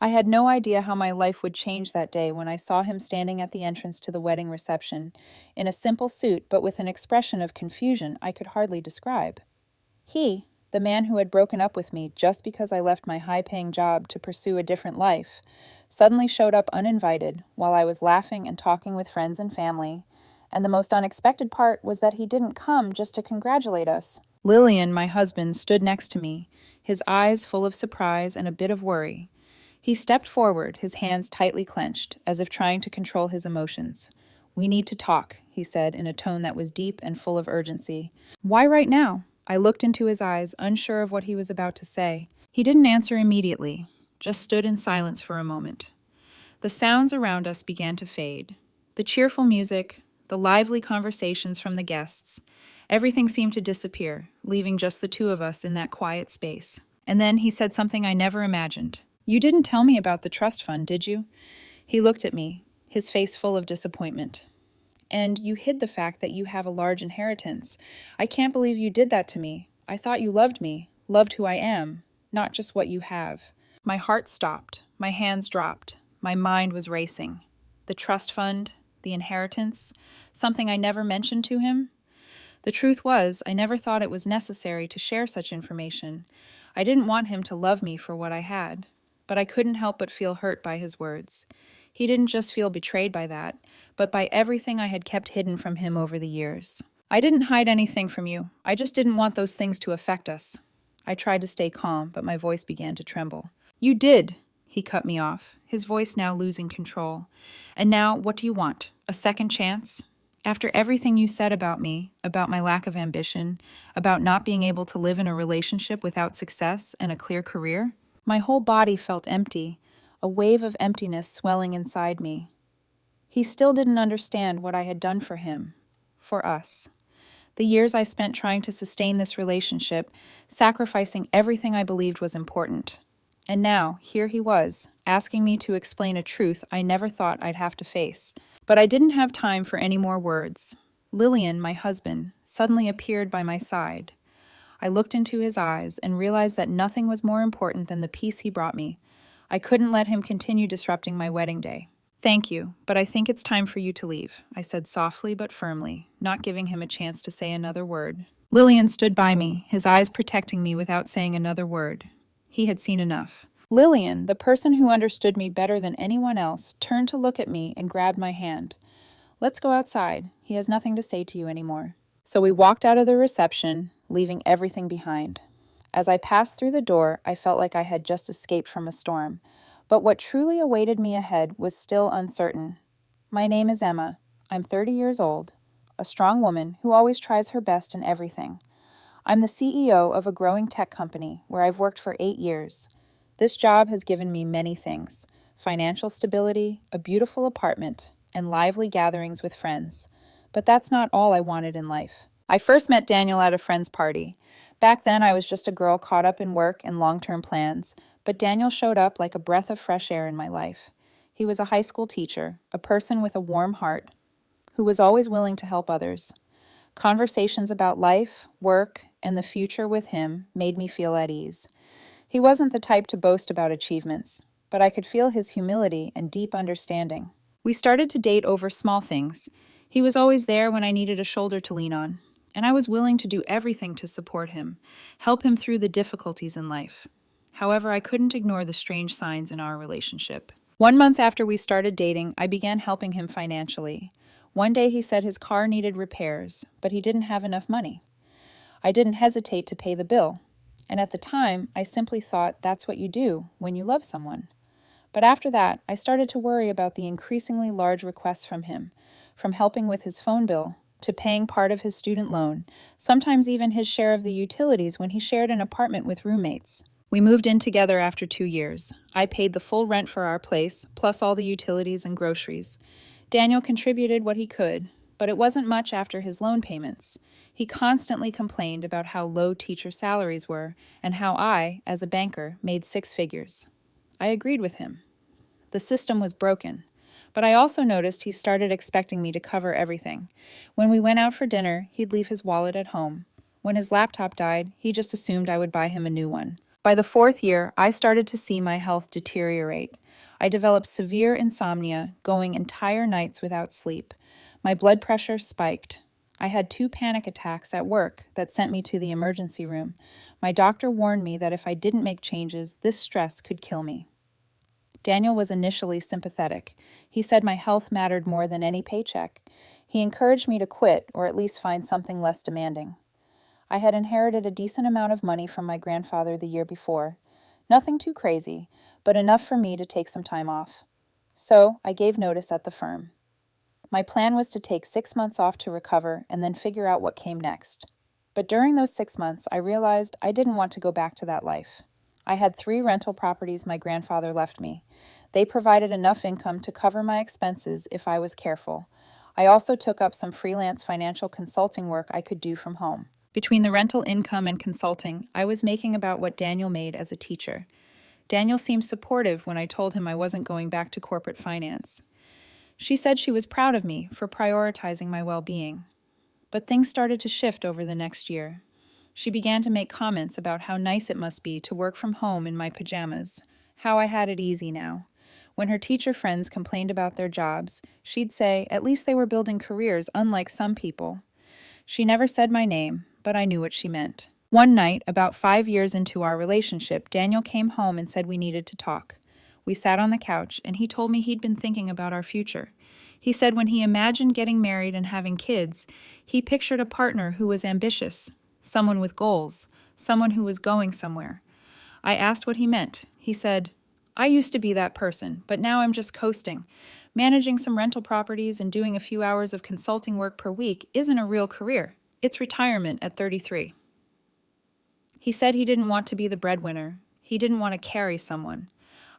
I had no idea how my life would change that day when I saw him standing at the entrance to the wedding reception, in a simple suit but with an expression of confusion I could hardly describe. He, the man who had broken up with me just because I left my high-paying job to pursue a different life, suddenly showed up uninvited while I was laughing and talking with friends and family, and the most unexpected part was that he didn't come just to congratulate us. Lillian, my husband, stood next to me, his eyes full of surprise and a bit of worry. He stepped forward, his hands tightly clenched, as if trying to control his emotions. "We need to talk," he said in a tone that was deep and full of urgency. "Why right now?" I looked into his eyes, unsure of what he was about to say. He didn't answer immediately, just stood in silence for a moment. The sounds around us began to fade. The cheerful music, the lively conversations from the guests, everything seemed to disappear, leaving just the two of us in that quiet space. And then he said something I never imagined. "You didn't tell me about the trust fund, did you?" He looked at me, his face full of disappointment. "And you hid the fact that you have a large inheritance. I can't believe you did that to me. I thought you loved me, loved who I am, not just what you have." My heart stopped, my hands dropped, my mind was racing. The trust fund, the inheritance, something I never mentioned to him? The truth was, I never thought it was necessary to share such information. I didn't want him to love me for what I had, but I couldn't help but feel hurt by his words. He didn't just feel betrayed by that, but by everything I had kept hidden from him over the years. "I didn't hide anything from you. I just didn't want those things to affect us." I tried to stay calm, but my voice began to tremble. "You did," he cut me off, his voice now losing control. "And now, what do you want? A second chance? After everything you said about me, about my lack of ambition, about not being able to live in a relationship without success and a clear career?" My whole body felt empty, a wave of emptiness swelling inside me. He still didn't understand what I had done for him, for us. The years I spent trying to sustain this relationship, sacrificing everything I believed was important. And now, here he was, asking me to explain a truth I never thought I'd have to face. But I didn't have time for any more words. Lillian, my husband, suddenly appeared by my side. I looked into his eyes and realized that nothing was more important than the peace he brought me. I couldn't let him continue disrupting my wedding day. "Thank you, but I think it's time for you to leave," I said softly but firmly, not giving him a chance to say another word. Lillian stood by me, his eyes protecting me without saying another word. He had seen enough. Lillian, the person who understood me better than anyone else, turned to look at me and grabbed my hand. "Let's go outside. He has nothing to say to you anymore." So we walked out of the reception, leaving everything behind. As I passed through the door, I felt like I had just escaped from a storm. But what truly awaited me ahead was still uncertain. My name is Emma. I'm 30 years old, a strong woman who always tries her best in everything. I'm the CEO of a growing tech company where I've worked for 8 years. This job has given me many things: financial stability, a beautiful apartment, and lively gatherings with friends. But that's not all I wanted in life. I first met Daniel at a friend's party. Back then, I was just a girl caught up in work and long-term plans, but Daniel showed up like a breath of fresh air in my life. He was a high school teacher, a person with a warm heart, who was always willing to help others. Conversations about life, work, and the future with him made me feel at ease. He wasn't the type to boast about achievements, but I could feel his humility and deep understanding. We started to date over small things. He was always there when I needed a shoulder to lean on, and I was willing to do everything to support him, help him through the difficulties in life. However, I couldn't ignore the strange signs in our relationship. 1 month after we started dating, I began helping him financially. One day he said his car needed repairs, but he didn't have enough money. I didn't hesitate to pay the bill. And at the time, I simply thought that's what you do when you love someone. But after that, I started to worry about the increasingly large requests from him, from helping with his phone bill to paying part of his student loan, sometimes even his share of the utilities when he shared an apartment with roommates. We moved in together after 2 years. I paid the full rent for our place, plus all the utilities and groceries. Daniel contributed what he could, but it wasn't much after his loan payments. He constantly complained about how low teacher salaries were and how I, as a banker, made 6 figures. I agreed with him. The system was broken. But I also noticed he started expecting me to cover everything. When we went out for dinner, he'd leave his wallet at home. When his laptop died, he just assumed I would buy him a new one. By the fourth year, I started to see my health deteriorate. I developed severe insomnia, going entire nights without sleep. My blood pressure spiked. I had 2 panic attacks at work that sent me to the emergency room. My doctor warned me that if I didn't make changes, this stress could kill me. Daniel was initially sympathetic. He said my health mattered more than any paycheck. He encouraged me to quit, or at least find something less demanding. I had inherited a decent amount of money from my grandfather the year before. Nothing too crazy, but enough for me to take some time off. So I gave notice at the firm. My plan was to take 6 months off to recover and then figure out what came next. But during those 6 months, I realized I didn't want to go back to that life. I had 3 rental properties my grandfather left me. They provided enough income to cover my expenses if I was careful. I also took up some freelance financial consulting work I could do from home. Between the rental income and consulting, I was making about what Daniel made as a teacher. Daniel seemed supportive when I told him I wasn't going back to corporate finance. She said she was proud of me for prioritizing my well-being. But things started to shift over the next year. She began to make comments about how nice it must be to work from home in my pajamas, how I had it easy now. When her teacher friends complained about their jobs, she'd say at least they were building careers unlike some people. She never said my name, but I knew what she meant. One night, about 5 years into our relationship, Daniel came home and said we needed to talk. We sat on the couch, and he told me he'd been thinking about our future. He said when he imagined getting married and having kids, he pictured a partner who was ambitious, someone with goals, someone who was going somewhere. I asked what he meant. He said, "I used to be that person, but now I'm just coasting. Managing some rental properties and doing a few hours of consulting work per week isn't a real career. It's retirement at 33. He said he didn't want to be the breadwinner. He didn't want to carry someone.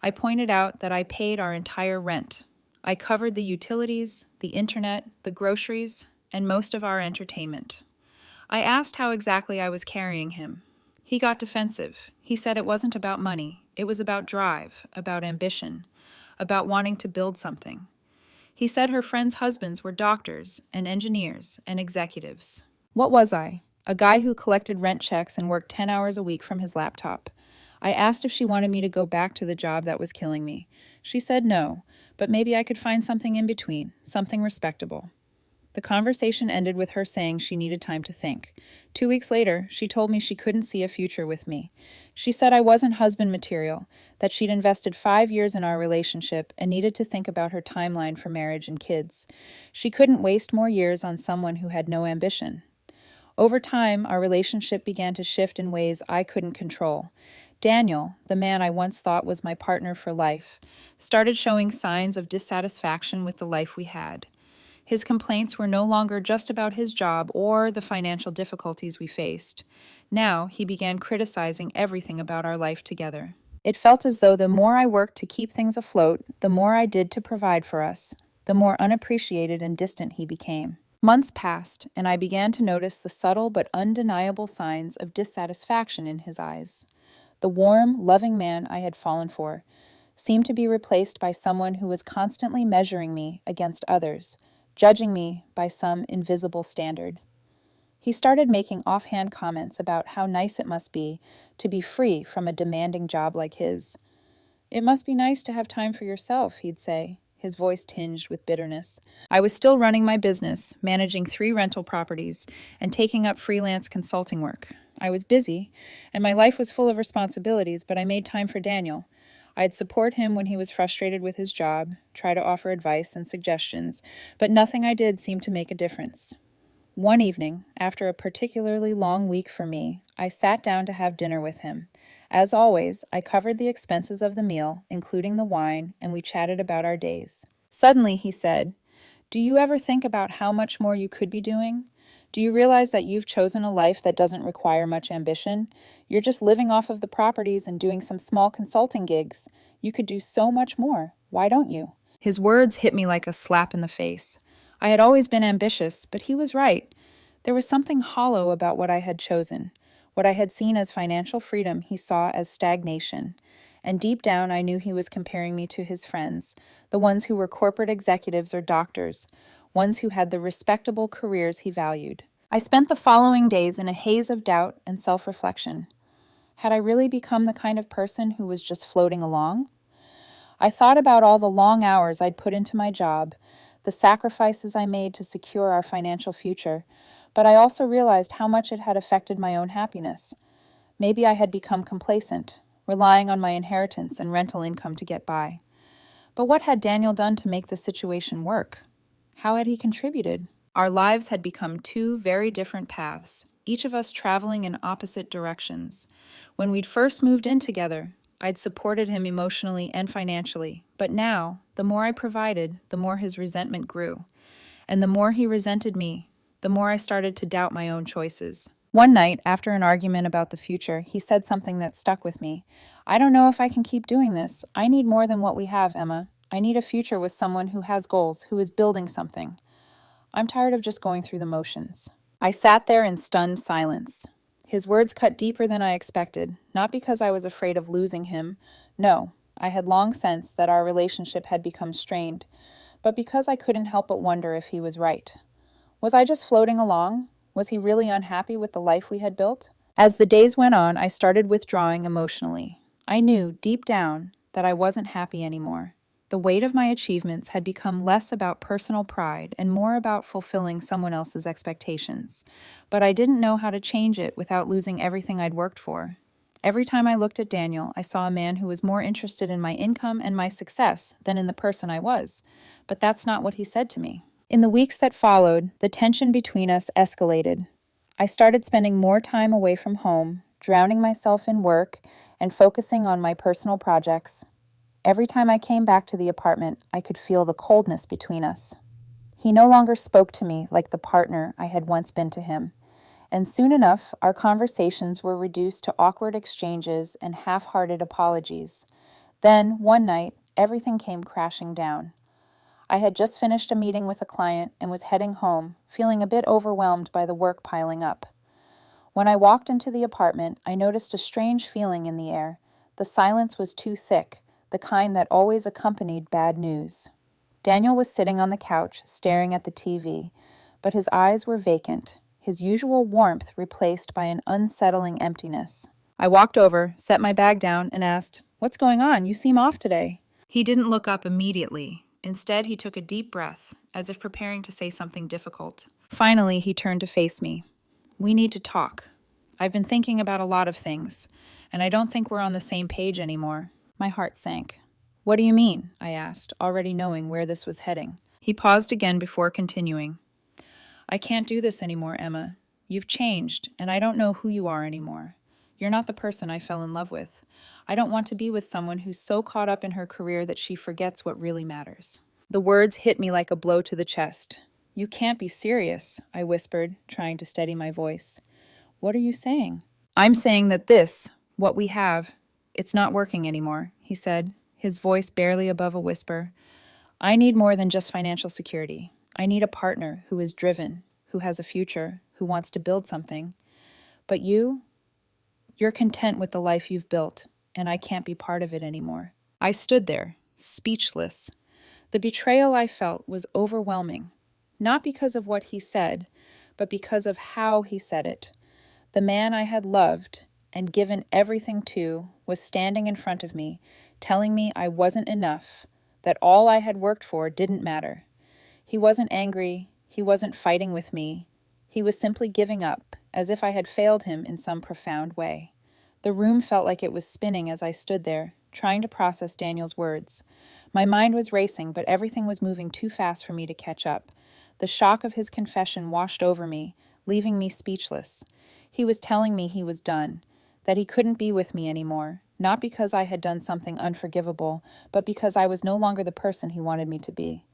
I pointed out that I paid our entire rent. I covered the utilities, the internet, the groceries, and most of our entertainment. I asked how exactly I was carrying him. He got defensive. He said it wasn't about money. It was about drive, about ambition, about wanting to build something. He said her friends' husbands were doctors and engineers and executives. What was I? A guy who collected rent checks and worked 10 hours a week from his laptop. I asked if she wanted me to go back to the job that was killing me. She said no, but maybe I could find something in between, something respectable. The conversation ended with her saying she needed time to think. 2 weeks later, she told me she couldn't see a future with me. She said I wasn't husband material, that she'd invested 5 years in our relationship and needed to think about her timeline for marriage and kids. She couldn't waste more years on someone who had no ambition. Over time, our relationship began to shift in ways I couldn't control. Daniel, the man I once thought was my partner for life, started showing signs of dissatisfaction with the life we had. His complaints were no longer just about his job or the financial difficulties we faced. Now he began criticizing everything about our life together. It felt as though the more I worked to keep things afloat, the more I did to provide for us, the more unappreciated and distant he became. Months passed, and I began to notice the subtle but undeniable signs of dissatisfaction in his eyes. The warm, loving man I had fallen for seemed to be replaced by someone who was constantly measuring me against others, judging me by some invisible standard. He started making offhand comments about how nice it must be to be free from a demanding job like his. "It must be nice to have time for yourself," he'd say, his voice tinged with bitterness. I was still running my business, managing 3 rental properties, and taking up freelance consulting work. I was busy, and my life was full of responsibilities, but I made time for Daniel. I'd support him when he was frustrated with his job, try to offer advice and suggestions, but nothing I did seemed to make a difference. One evening, after a particularly long week for me, I sat down to have dinner with him. As always, I covered the expenses of the meal, including the wine, and we chatted about our days. Suddenly, he said, "Do you ever think about how much more you could be doing? Do you realize that you've chosen a life that doesn't require much ambition? You're just living off of the properties and doing some small consulting gigs. You could do so much more. Why don't you?" His words hit me like a slap in the face. I had always been ambitious, but he was right. There was something hollow about what I had chosen. What I had seen as financial freedom, he saw as stagnation. And deep down, I knew he was comparing me to his friends, the ones who were corporate executives or doctors, ones who had the respectable careers he valued. I spent the following days in a haze of doubt and self-reflection. Had I really become the kind of person who was just floating along? I thought about all the long hours I'd put into my job, the sacrifices I made to secure our financial future, but I also realized how much it had affected my own happiness. Maybe I had become complacent, relying on my inheritance and rental income to get by. But what had Daniel done to make the situation work? How had he contributed? Our lives had become two very different paths, each of us traveling in opposite directions. When we'd first moved in together, I'd supported him emotionally and financially, but now, the more I provided, the more his resentment grew. And the more he resented me, the more I started to doubt my own choices. One night, after an argument about the future, he said something that stuck with me. "I don't know if I can keep doing this. I need more than what we have, Emma. I need a future with someone who has goals, who is building something. I'm tired of just going through the motions." I sat there in stunned silence. His words cut deeper than I expected, not because I was afraid of losing him. No, I had long sensed that our relationship had become strained, but because I couldn't help but wonder if he was right. Was I just floating along? Was he really unhappy with the life we had built? As the days went on, I started withdrawing emotionally. I knew, deep down, that I wasn't happy anymore. The weight of my achievements had become less about personal pride and more about fulfilling someone else's expectations. But I didn't know how to change it without losing everything I'd worked for. Every time I looked at Daniel, I saw a man who was more interested in my income and my success than in the person I was. But that's not what he said to me. In the weeks that followed, the tension between us escalated. I started spending more time away from home, drowning myself in work and focusing on my personal projects. Every time I came back to the apartment, I could feel the coldness between us. He no longer spoke to me like the partner I had once been to him, and soon enough, our conversations were reduced to awkward exchanges and half-hearted apologies. Then, one night, everything came crashing down. I had just finished a meeting with a client and was heading home, feeling a bit overwhelmed by the work piling up. When I walked into the apartment, I noticed a strange feeling in the air. The silence was too thick, the kind that always accompanied bad news. Daniel was sitting on the couch, staring at the TV, but his eyes were vacant, his usual warmth replaced by an unsettling emptiness. I walked over, set my bag down, and asked, "What's going on? You seem off today." He didn't look up immediately. Instead, he took a deep breath, as if preparing to say something difficult. Finally, he turned to face me. "We need to talk. I've been thinking about a lot of things, and I don't think we're on the same page anymore." My heart sank. "What do you mean?" I asked, already knowing where this was heading. He paused again before continuing. "I can't do this anymore, Emma. You've changed, and I don't know who you are anymore. You're not the person I fell in love with. I don't want to be with someone who's so caught up in her career that she forgets what really matters." The words hit me like a blow to the chest. "You can't be serious," I whispered, trying to steady my voice. "What are you saying?" "I'm saying that this, what we have, it's not working anymore," he said, his voice barely above a whisper. "I need more than just financial security. I need a partner who is driven, who has a future, who wants to build something. But you're content with the life you've built, and I can't be part of it anymore." I stood there, speechless. The betrayal I felt was overwhelming, not because of what he said, but because of how he said it. The man I had loved and given everything to was standing in front of me, telling me I wasn't enough, that all I had worked for didn't matter. He wasn't angry, he wasn't fighting with me. He was simply giving up, as if I had failed him in some profound way. The room felt like it was spinning as I stood there, trying to process Daniel's words. My mind was racing, but everything was moving too fast for me to catch up. The shock of his confession washed over me, leaving me speechless. He was telling me he was done, that he couldn't be with me anymore, not because I had done something unforgivable, but because I was no longer the person he wanted me to be.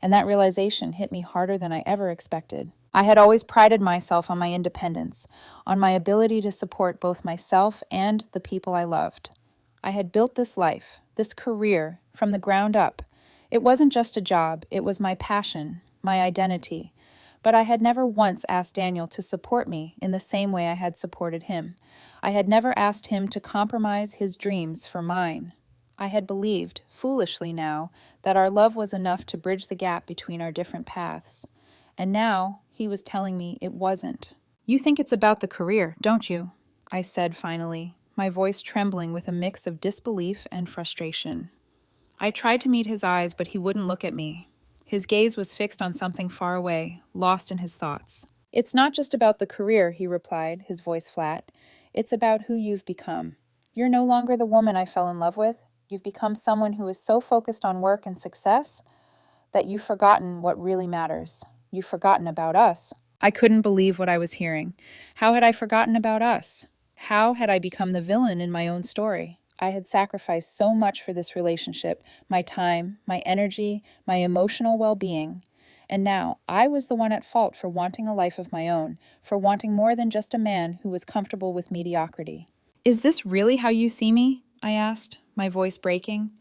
And that realization hit me harder than I ever expected. I had always prided myself on my independence, on my ability to support both myself and the people I loved. I had built this life, this career, from the ground up. It wasn't just a job, it was my passion, my identity. But I had never once asked Daniel to support me in the same way I had supported him. I had never asked him to compromise his dreams for mine. I had believed, foolishly now, that our love was enough to bridge the gap between our different paths. And now he was telling me it wasn't. "You think it's about the career, don't you?" I said finally, my voice trembling with a mix of disbelief and frustration. I tried to meet his eyes, but he wouldn't look at me. His gaze was fixed on something far away, lost in his thoughts. "It's not just about the career," he replied, his voice flat. "It's about who you've become. You're no longer the woman I fell in love with. You've become someone who is so focused on work and success that you've forgotten what really matters. You've forgotten about us." I couldn't believe what I was hearing. How had I forgotten about us? How had I become the villain in my own story? I had sacrificed so much for this relationship, my time, my energy, my emotional well-being. And now I was the one at fault for wanting a life of my own, for wanting more than just a man who was comfortable with mediocrity. "Is this really how you see me?" I asked, my voice breaking.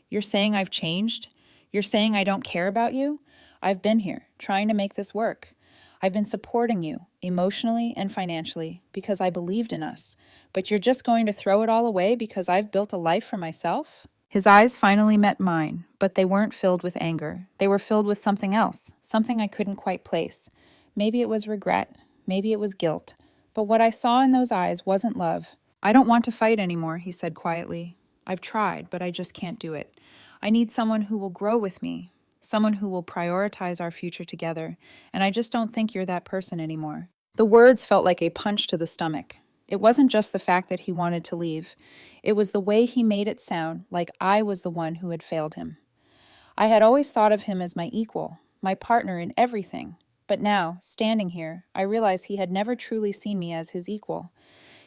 "You're saying I've changed? You're saying I don't care about you? I've been here, trying to make this work. I've been supporting you, emotionally and financially, because I believed in us. But you're just going to throw it all away because I've built a life for myself?" His eyes finally met mine, but they weren't filled with anger. They were filled with something else, something I couldn't quite place. Maybe it was regret, maybe it was guilt. But what I saw in those eyes wasn't love. "I don't want to fight anymore," he said quietly. "I've tried, but I just can't do it. I need someone who will grow with me, someone who will prioritize our future together, and I just don't think you're that person anymore." The words felt like a punch to the stomach. It wasn't just the fact that he wanted to leave. It was the way he made it sound like I was the one who had failed him. I had always thought of him as my equal, my partner in everything. But now, standing here, I realized he had never truly seen me as his equal.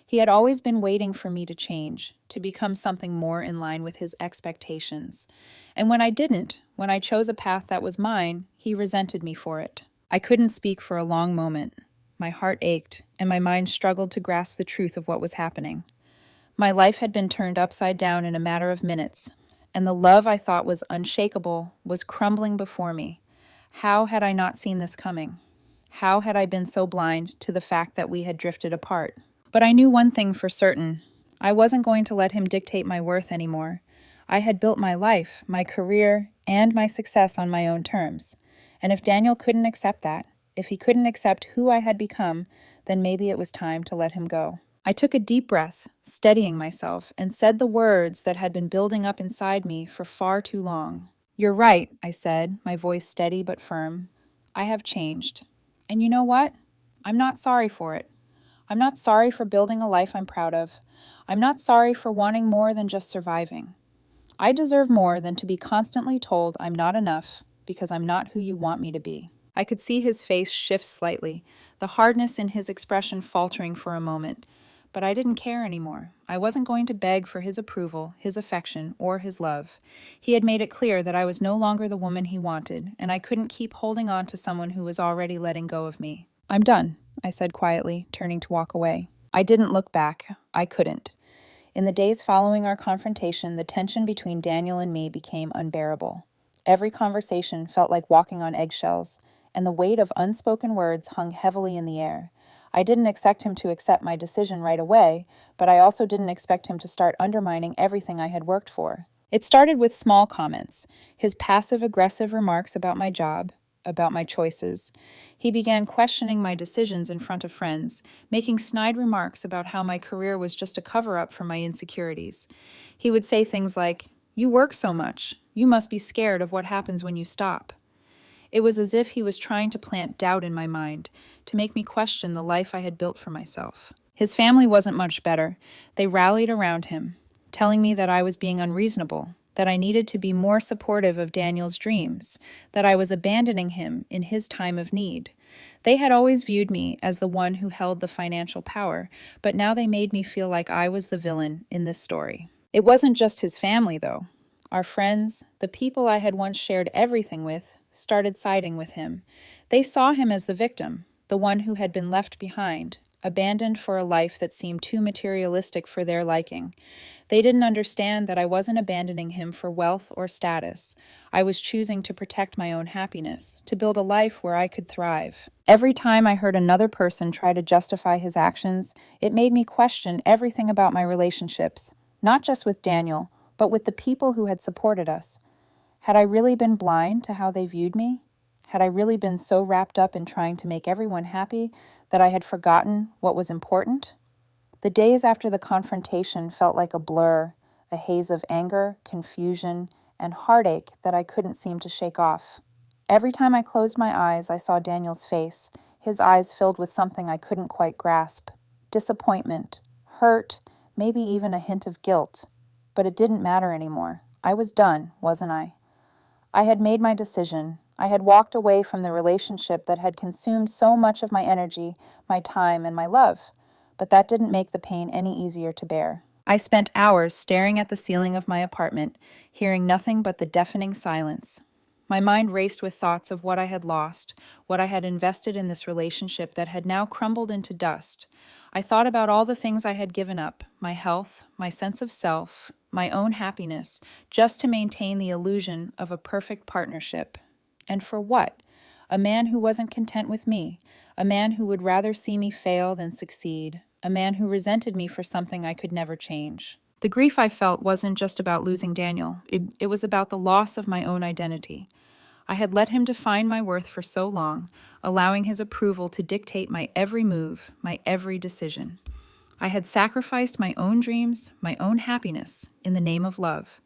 He had always been waiting for me to change, to become something more in line with his expectations. And when I didn't, when I chose a path that was mine, he resented me for it. I couldn't speak for a long moment. My heart ached, and my mind struggled to grasp the truth of what was happening. My life had been turned upside down in a matter of minutes, and the love I thought was unshakable was crumbling before me. How had I not seen this coming? How had I been so blind to the fact that we had drifted apart? But I knew one thing for certain. I wasn't going to let him dictate my worth anymore. I had built my life, my career, and my success on my own terms. And if Daniel couldn't accept that, if he couldn't accept who I had become, then maybe it was time to let him go. I took a deep breath, steadying myself, and said the words that had been building up inside me for far too long. "You're right," I said, my voice steady but firm. "I have changed. And you know what? I'm not sorry for it. I'm not sorry for building a life I'm proud of. I'm not sorry for wanting more than just surviving. I deserve more than to be constantly told I'm not enough because I'm not who you want me to be." I could see his face shift slightly, the hardness in his expression faltering for a moment. But I didn't care anymore. I wasn't going to beg for his approval, his affection, or his love. He had made it clear that I was no longer the woman he wanted, and I couldn't keep holding on to someone who was already letting go of me. "I'm done," I said quietly, turning to walk away. I didn't look back. I couldn't. In the days following our confrontation, the tension between Daniel and me became unbearable. Every conversation felt like walking on eggshells, and the weight of unspoken words hung heavily in the air. I didn't expect him to accept my decision right away, but I also didn't expect him to start undermining everything I had worked for. It started with small comments, his passive-aggressive remarks about my job, about my choices. He began questioning my decisions in front of friends, making snide remarks about how my career was just a cover-up for my insecurities. He would say things like, "You work so much. You must be scared of what happens when you stop." It was as if he was trying to plant doubt in my mind, to make me question the life I had built for myself. His family wasn't much better. They rallied around him, telling me that I was being unreasonable, that I needed to be more supportive of Daniel's dreams, that I was abandoning him in his time of need. They had always viewed me as the one who held the financial power, but now they made me feel like I was the villain in this story. It wasn't just his family, though. Our friends, the people I had once shared everything with, started siding with him. They saw him as the victim, the one who had been left behind, abandoned for a life that seemed too materialistic for their liking. They didn't understand that I wasn't abandoning him for wealth or status. I was choosing to protect my own happiness, to build a life where I could thrive. Every time I heard another person try to justify his actions, it made me question everything about my relationships, not just with Daniel, but with the people who had supported us. Had I really been blind to how they viewed me? Had I really been so wrapped up in trying to make everyone happy that I had forgotten what was important? The days after the confrontation felt like a blur, a haze of anger, confusion, and heartache that I couldn't seem to shake off. Every time I closed my eyes, I saw Daniel's face, his eyes filled with something I couldn't quite grasp. Disappointment, hurt, maybe even a hint of guilt. But it didn't matter anymore. I was done, wasn't I? I had made my decision. I had walked away from the relationship that had consumed so much of my energy, my time, and my love. But that didn't make the pain any easier to bear. I spent hours staring at the ceiling of my apartment, hearing nothing but the deafening silence. My mind raced with thoughts of what I had lost, what I had invested in this relationship that had now crumbled into dust. I thought about all the things I had given up, my health, my sense of self, my own happiness, just to maintain the illusion of a perfect partnership. And for what? A man who wasn't content with me, a man who would rather see me fail than succeed, a man who resented me for something I could never change. The grief I felt wasn't just about losing Daniel. It was about the loss of my own identity. I had let him define my worth for so long, allowing his approval to dictate my every move, my every decision. I had sacrificed my own dreams, my own happiness, in the name of love.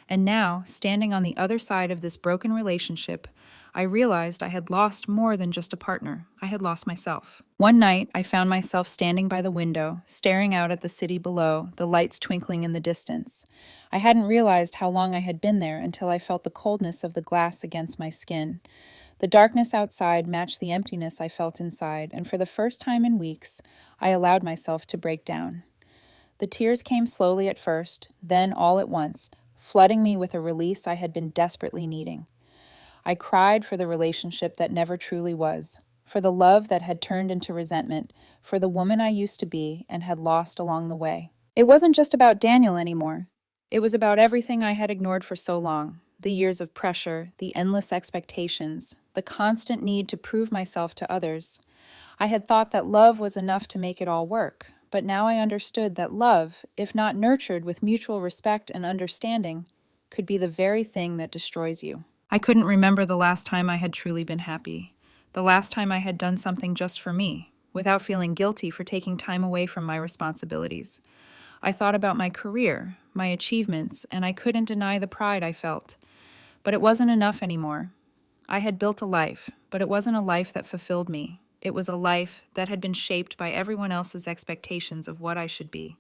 And now, standing on the other side of this broken relationship, I realized I had lost more than just a partner. I had lost myself. One night, I found myself standing by the window, staring out at the city below, the lights twinkling in the distance. I hadn't realized how long I had been there until I felt the coldness of the glass against my skin. The darkness outside matched the emptiness I felt inside, and for the first time in weeks, I allowed myself to break down. The tears came slowly at first, then all at once, flooding me with a release I had been desperately needing. I cried for the relationship that never truly was, for the love that had turned into resentment, for the woman I used to be and had lost along the way. It wasn't just about Daniel anymore. It was about everything I had ignored for so long, the years of pressure, the endless expectations, the constant need to prove myself to others. I had thought that love was enough to make it all work, but now I understood that love, if not nurtured with mutual respect and understanding, could be the very thing that destroys you. I couldn't remember the last time I had truly been happy, the last time I had done something just for me, without feeling guilty for taking time away from my responsibilities. I thought about my career, my achievements, and I couldn't deny the pride I felt. But it wasn't enough anymore. I had built a life, but it wasn't a life that fulfilled me. It was a life that had been shaped by everyone else's expectations of what I should be.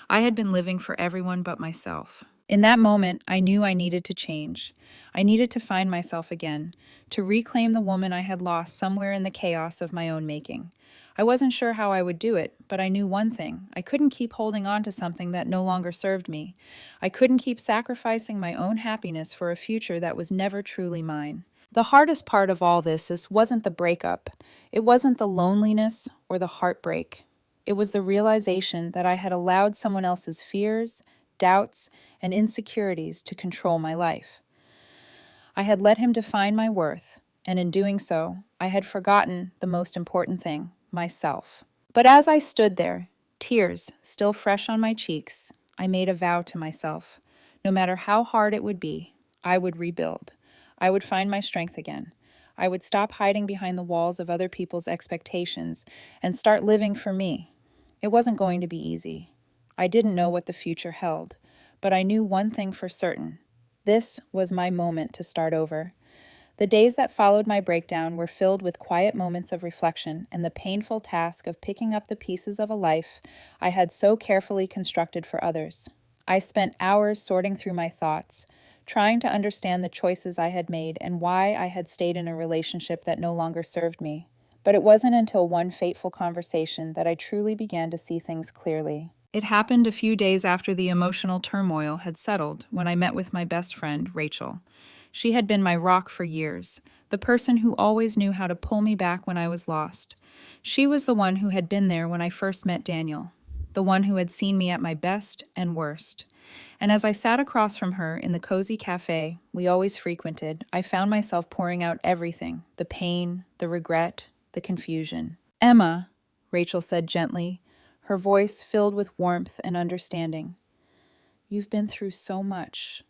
I had been living for everyone but myself. In that moment, I knew I needed to change. I needed to find myself again, to reclaim the woman I had lost somewhere in the chaos of my own making. I wasn't sure how I would do it, but I knew one thing. I couldn't keep holding on to something that no longer served me. I couldn't keep sacrificing my own happiness for a future that was never truly mine. The hardest part of all this wasn't the breakup. It wasn't the loneliness or the heartbreak. It was the realization that I had allowed someone else's fears, doubts, and insecurities to control my life. I had let him define my worth, and in doing so, I had forgotten the most important thing, myself. But as I stood there, tears still fresh on my cheeks, I made a vow to myself. No matter how hard it would be, I would rebuild. I would find my strength again. I would stop hiding behind the walls of other people's expectations and start living for me. It wasn't going to be easy. I didn't know what the future held, but I knew one thing for certain. This was my moment to start over. The days that followed my breakdown were filled with quiet moments of reflection and the painful task of picking up the pieces of a life I had so carefully constructed for others. I spent hours sorting through my thoughts, trying to understand the choices I had made and why I had stayed in a relationship that no longer served me. But it wasn't until one fateful conversation that I truly began to see things clearly. It happened a few days after the emotional turmoil had settled when I met with my best friend, Rachel. She had been my rock for years, the person who always knew how to pull me back when I was lost. She was the one who had been there when I first met Daniel, the one who had seen me at my best and worst. And as I sat across from her in the cozy cafe we always frequented, I found myself pouring out everything, the pain, the regret, the confusion. "Emma," Rachel said gently, her voice filled with warmth and understanding. "You've been through so much.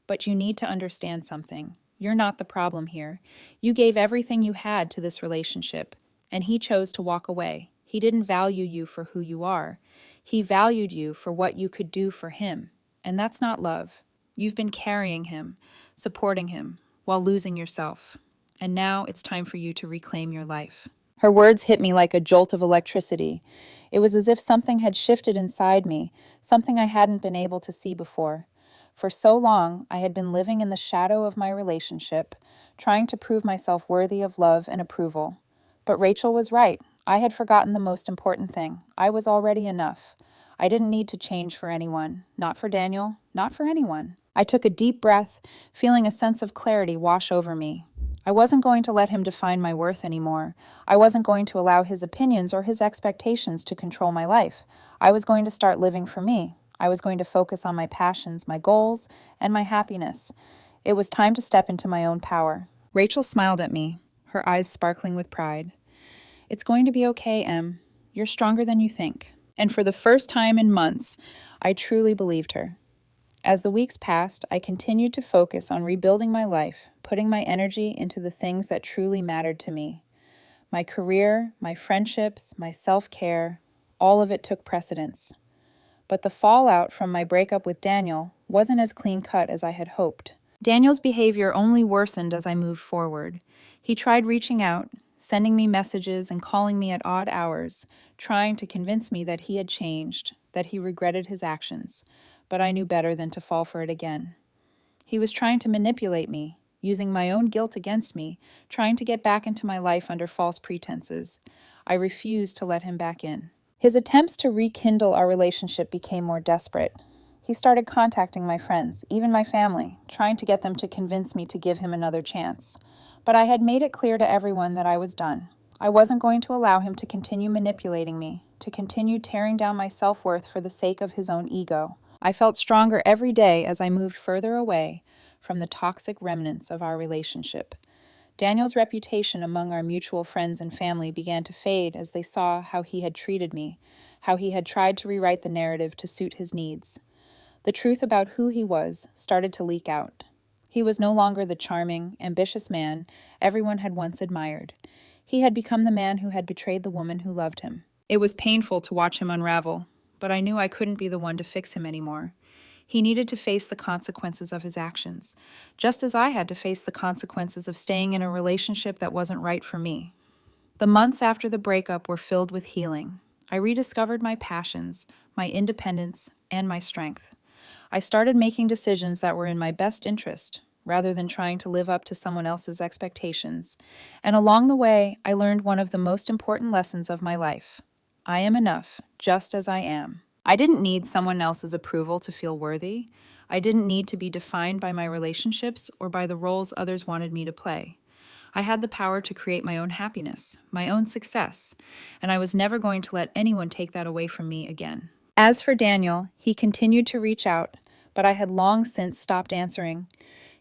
But you need to understand something. You're not the problem here. You gave everything you had to this relationship, and he chose to walk away. He didn't value you for who you are. He valued you for what you could do for him, and that's not love. You've been carrying him, supporting him, while losing yourself. And now it's time for you to reclaim your life. Her words hit me like a jolt of electricity. It was as if something had shifted inside me, something I hadn't been able to see before. For so long, I had been living in the shadow of my relationship, trying to prove myself worthy of love and approval. But Rachel was right. I had forgotten the most important thing. I was already enough. I didn't need to change for anyone. Not for Daniel, not for anyone. I took a deep breath, feeling a sense of clarity wash over me. I wasn't going to let him define my worth anymore. I wasn't going to allow his opinions or his expectations to control my life. I was going to start living for me. I was going to focus on my passions, my goals, and my happiness. It was time to step into my own power. Rachel smiled at me, her eyes sparkling with pride. "It's going to be okay, Em. You're stronger than you think." And for the first time in months, I truly believed her. As the weeks passed, I continued to focus on rebuilding my life, putting my energy into the things that truly mattered to me. My career, my friendships, my self-care, all of it took precedence. But the fallout from my breakup with Daniel wasn't as clean-cut as I had hoped. Daniel's behavior only worsened as I moved forward. He tried reaching out, sending me messages and calling me at odd hours, trying to convince me that he had changed, that he regretted his actions. But I knew better than to fall for it again. He was trying to manipulate me, using my own guilt against me, trying to get back into my life under false pretenses. I refused to let him back in. His attempts to rekindle our relationship became more desperate. He started contacting my friends, even my family, trying to get them to convince me to give him another chance. But I had made it clear to everyone that I was done. I wasn't going to allow him to continue manipulating me, to continue tearing down my self-worth for the sake of his own ego. I felt stronger every day as I moved further away from the toxic remnants of our relationship. Daniel's reputation among our mutual friends and family began to fade as they saw how he had treated me, how he had tried to rewrite the narrative to suit his needs. The truth about who he was started to leak out. He was no longer the charming, ambitious man everyone had once admired. He had become the man who had betrayed the woman who loved him. It was painful to watch him unravel, but I knew I couldn't be the one to fix him anymore. He needed to face the consequences of his actions, just as I had to face the consequences of staying in a relationship that wasn't right for me. The months after the breakup were filled with healing. I rediscovered my passions, my independence, and my strength. I started making decisions that were in my best interest, rather than trying to live up to someone else's expectations. And along the way, I learned one of the most important lessons of my life. I am enough, just as I am. I didn't need someone else's approval to feel worthy. I didn't need to be defined by my relationships or by the roles others wanted me to play. I had the power to create my own happiness, my own success, and I was never going to let anyone take that away from me again. As for Daniel, he continued to reach out, but I had long since stopped answering.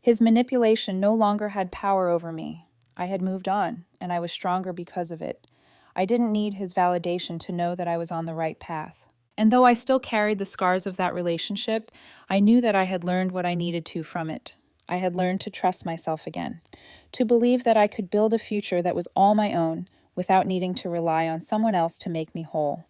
His manipulation no longer had power over me. I had moved on, and I was stronger because of it. I didn't need his validation to know that I was on the right path. And though I still carried the scars of that relationship, I knew that I had learned what I needed to from it. I had learned to trust myself again, to believe that I could build a future that was all my own without needing to rely on someone else to make me whole.